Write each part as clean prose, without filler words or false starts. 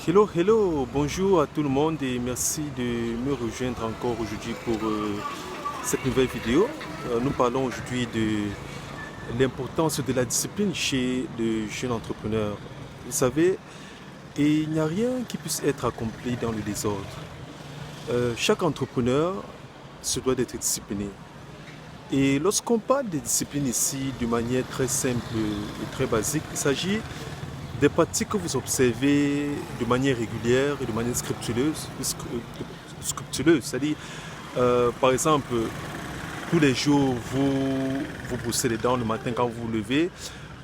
Hello, hello, bonjour à tout le monde et merci de me rejoindre encore aujourd'hui pour cette nouvelle vidéo. Nous parlons aujourd'hui de l'importance de la discipline chez le jeune entrepreneur. Vous savez, il n'y a rien qui puisse être accompli dans le désordre. Chaque entrepreneur se doit d'être discipliné. Et lorsqu'on parle de discipline ici de manière très simple et très basique, il s'agit des pratiques que vous observez de manière régulière et de manière scrupuleuse. C'est-à-dire, par exemple, tous les jours, vous brossez les dents le matin quand vous vous levez,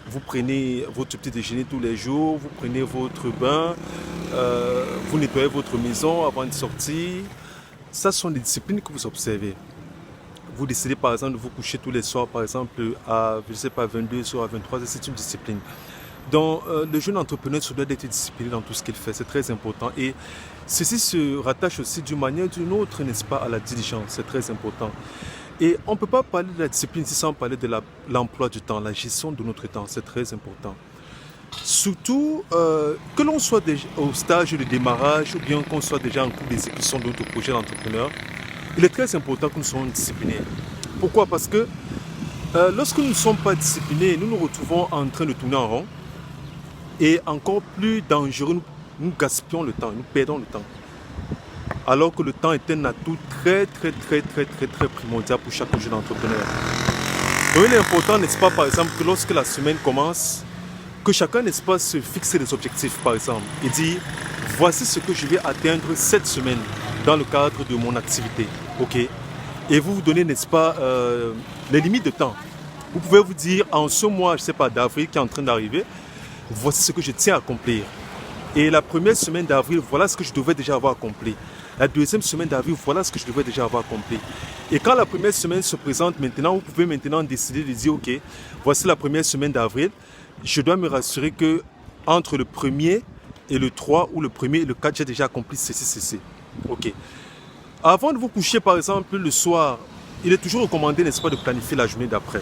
vous prenez votre petit déjeuner tous les jours, vous prenez votre bain, vous nettoyez votre maison avant de sortir. Ça sont des disciplines que vous observez. Vous décidez par exemple de vous coucher tous les soirs, par exemple à, je sais pas, 22 ou à 23 heures, c'est une discipline. Donc, le jeune entrepreneur se doit d'être discipliné dans tout ce qu'il fait, c'est très important. Et ceci se rattache aussi d'une manière ou d'une autre, n'est-ce pas, à la diligence, c'est très important. Et on ne peut pas parler de la discipline sans parler de l'emploi du temps, la gestion de notre temps, c'est très important. Surtout, que l'on soit déjà au stage de démarrage ou bien qu'on soit déjà en cours d'exécution de notre projet d'entrepreneur, il est très important que nous soyons disciplinés. Pourquoi? Parce que lorsque nous ne sommes pas disciplinés, nous nous retrouvons en train de tourner en rond. Et encore plus dangereux, nous gaspillons le temps, nous perdons le temps. Alors que le temps est un atout très primordial pour chaque jeune entrepreneur. Donc il est important, n'est-ce pas, par exemple, que lorsque la semaine commence, que chacun, n'est-ce pas, se fixe des objectifs, par exemple, et dire, voici ce que je vais atteindre cette semaine dans le cadre de mon activité. Ok. Et vous vous donnez, n'est-ce pas, les limites de temps. Vous pouvez vous dire, en ce mois, je ne sais pas, d'avril qui est en train d'arriver, voici ce que je tiens à accomplir. Et la première semaine d'avril, voilà ce que je devais déjà avoir accompli. La deuxième semaine d'avril, voilà ce que je devais déjà avoir accompli. Et quand la première semaine se présente maintenant, vous pouvez maintenant décider de dire, ok, voici la première semaine d'avril, je dois me rassurer que entre le 1er et le 3 ou le 1er et le 4, j'ai déjà accompli ceci. Ok. Avant de vous coucher, par exemple, le soir, il est toujours recommandé, n'est-ce pas, de planifier la journée d'après.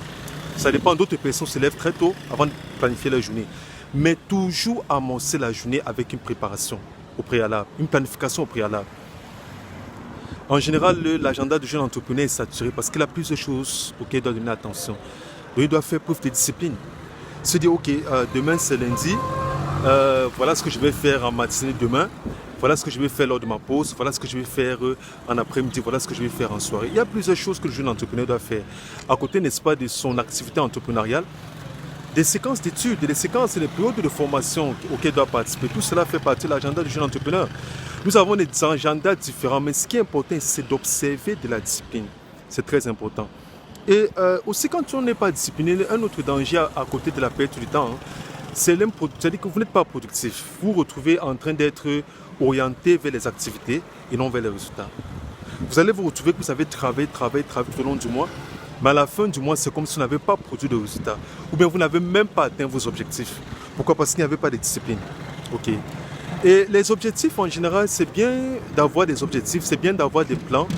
Ça dépend, d'autres personnes se lèvent très tôt avant de planifier la journée. Mais toujours amorcer la journée avec une préparation au préalable, une planification au préalable. En général, l'agenda du jeune entrepreneur est saturé parce qu'il a plusieurs choses auxquelles il doit donner attention. Donc il doit faire preuve de discipline. Se dire, ok, demain c'est lundi, voilà ce que je vais faire en matinée demain, voilà ce que je vais faire lors de ma pause, voilà ce que je vais faire en après-midi, voilà ce que je vais faire en soirée. Il y a plusieurs choses que le jeune entrepreneur doit faire. À côté, n'est-ce pas, de son activité entrepreneuriale, des séquences d'études, des séquences et des périodes de formation auxquelles il doit participer. Tout cela fait partie de l'agenda du jeune entrepreneur. Nous avons des agendas différents, mais ce qui est important, c'est d'observer de la discipline. C'est très important. Et aussi, quand on n'est pas discipliné, un autre danger à côté de la perte du temps, c'est-à-dire que vous n'êtes pas productif. Vous vous retrouvez en train d'être orienté vers les activités et non vers les résultats. Vous allez vous retrouver que vous avez travaillé tout au long du mois, mais à la fin du mois, c'est comme si vous n'avez pas produit de résultats. Ou bien vous n'avez même pas atteint vos objectifs. Pourquoi? Parce qu'il n'y avait pas de discipline. Ok. Et les objectifs, en général, c'est bien d'avoir des objectifs, c'est bien d'avoir des plans,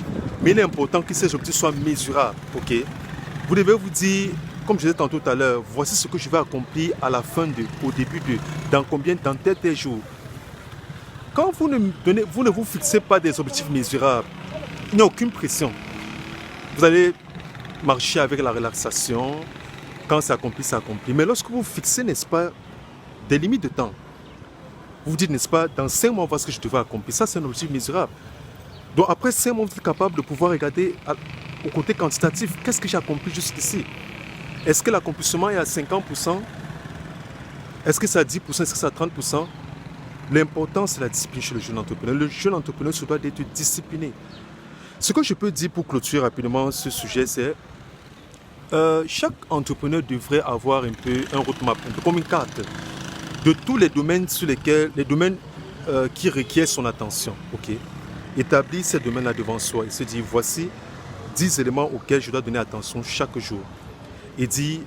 mais il est important que ces objectifs soient mesurables. Ok. Vous devez vous dire, comme je disais tantôt tout à l'heure, voici ce que je vais accomplir à la fin au début dans tel jour. Quand vous ne vous fixez pas des objectifs mesurables, il n'y a aucune pression. Vous allez marcher avec la relaxation. Quand c'est accompli, c'est accompli. Mais lorsque vous fixez, n'est-ce pas, des limites de temps, vous vous dites, n'est-ce pas, dans 5 mois, voilà ce que je devais accomplir. Ça, c'est un objectif mesurable. Donc après 5 mois, vous êtes capable de pouvoir regarder au côté quantitatif, qu'est-ce que j'ai accompli jusqu'ici? Est-ce que l'accomplissement est à 50%? Est-ce que c'est à 10%? Est-ce que c'est à 30%? L'important, c'est la discipline chez le jeune entrepreneur. Le jeune entrepreneur se doit d'être discipliné. Ce que je peux dire pour clôturer rapidement ce sujet, c'est chaque entrepreneur devrait avoir un peu un roadmap, un peu comme une carte de tous les domaines qui requièrent son attention. Ok. Établir ces domaines-là devant soi et se dire, voici 10 éléments auxquels je dois donner attention chaque jour. Et dire,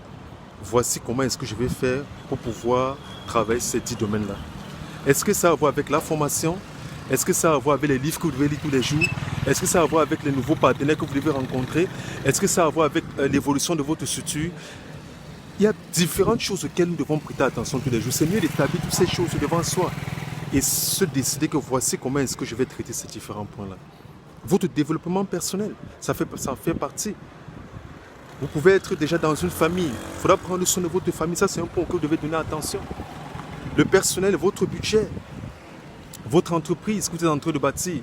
voici comment est-ce que je vais faire pour pouvoir travailler ces 10 domaines-là. Est-ce que ça a à voir avec la formation? Est-ce que ça a à voir avec les livres que vous devez lire tous les jours? Est-ce que ça a à voir avec les nouveaux partenaires que vous devez rencontrer? Est-ce que ça a à voir avec l'évolution de votre structure? Il y a différentes choses auxquelles nous devons prêter attention tous les jours. C'est mieux d'établir toutes ces choses devant soi et se décider que voici comment est-ce que je vais traiter ces différents points-là. Votre développement personnel, ça en fait partie. Vous pouvez être déjà dans une famille. Il faudra prendre soin de votre famille. Ça, c'est un point que vous devez donner attention. Le personnel, votre budget, votre entreprise que vous êtes en train de bâtir.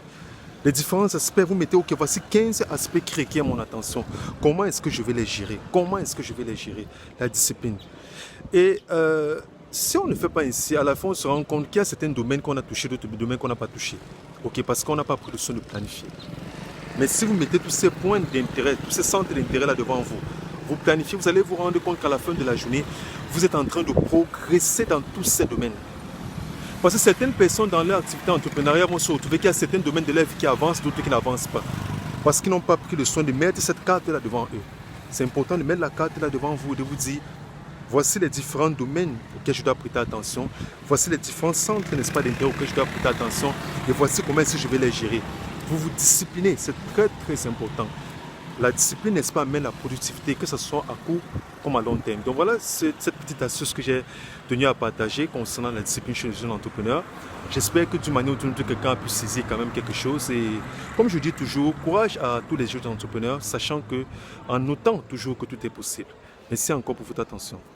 Les différents aspects, vous mettez, ok, voici 15 aspects qui requièrent mon attention. Comment est-ce que je vais les gérer? Comment est-ce que je vais les gérer? La discipline. Et si on ne fait pas ainsi, à la fin, on se rend compte qu'il y a certains domaines qu'on a touchés, d'autres domaines qu'on n'a pas touchés. Ok, parce qu'on n'a pas pris le soin de planifier. Mais si vous mettez tous ces points d'intérêt, tous ces centres d'intérêt là devant vous, vous planifiez, vous allez vous rendre compte qu'à la fin de la journée, vous êtes en train de progresser dans tous ces domaines. Parce que certaines personnes dans leur activité entrepreneuriale vont se retrouver qu'il y a certains domaines de leur vie qui avancent, d'autres qui n'avancent pas. Parce qu'ils n'ont pas pris le soin de mettre cette carte-là devant eux. C'est important de mettre la carte-là devant vous et de vous dire, voici les différents domaines auxquels je dois prêter attention, voici les différents centres, n'est-ce pas, d'intérêt auxquels je dois prêter attention, et voici comment est-ce que je vais les gérer. Vous vous disciplinez, c'est très très important. La discipline, n'est-ce pas, amène la productivité, que ce soit à court comme à long terme. Donc voilà, c'est cette petite astuce que j'ai tenu à partager concernant la discipline chez les jeunes entrepreneurs. J'espère que d'une manière ou d'une autre, quelqu'un a pu saisir quand même quelque chose. Et comme je dis toujours, courage à tous les jeunes entrepreneurs, sachant qu'en notant toujours que tout est possible. Merci encore pour votre attention.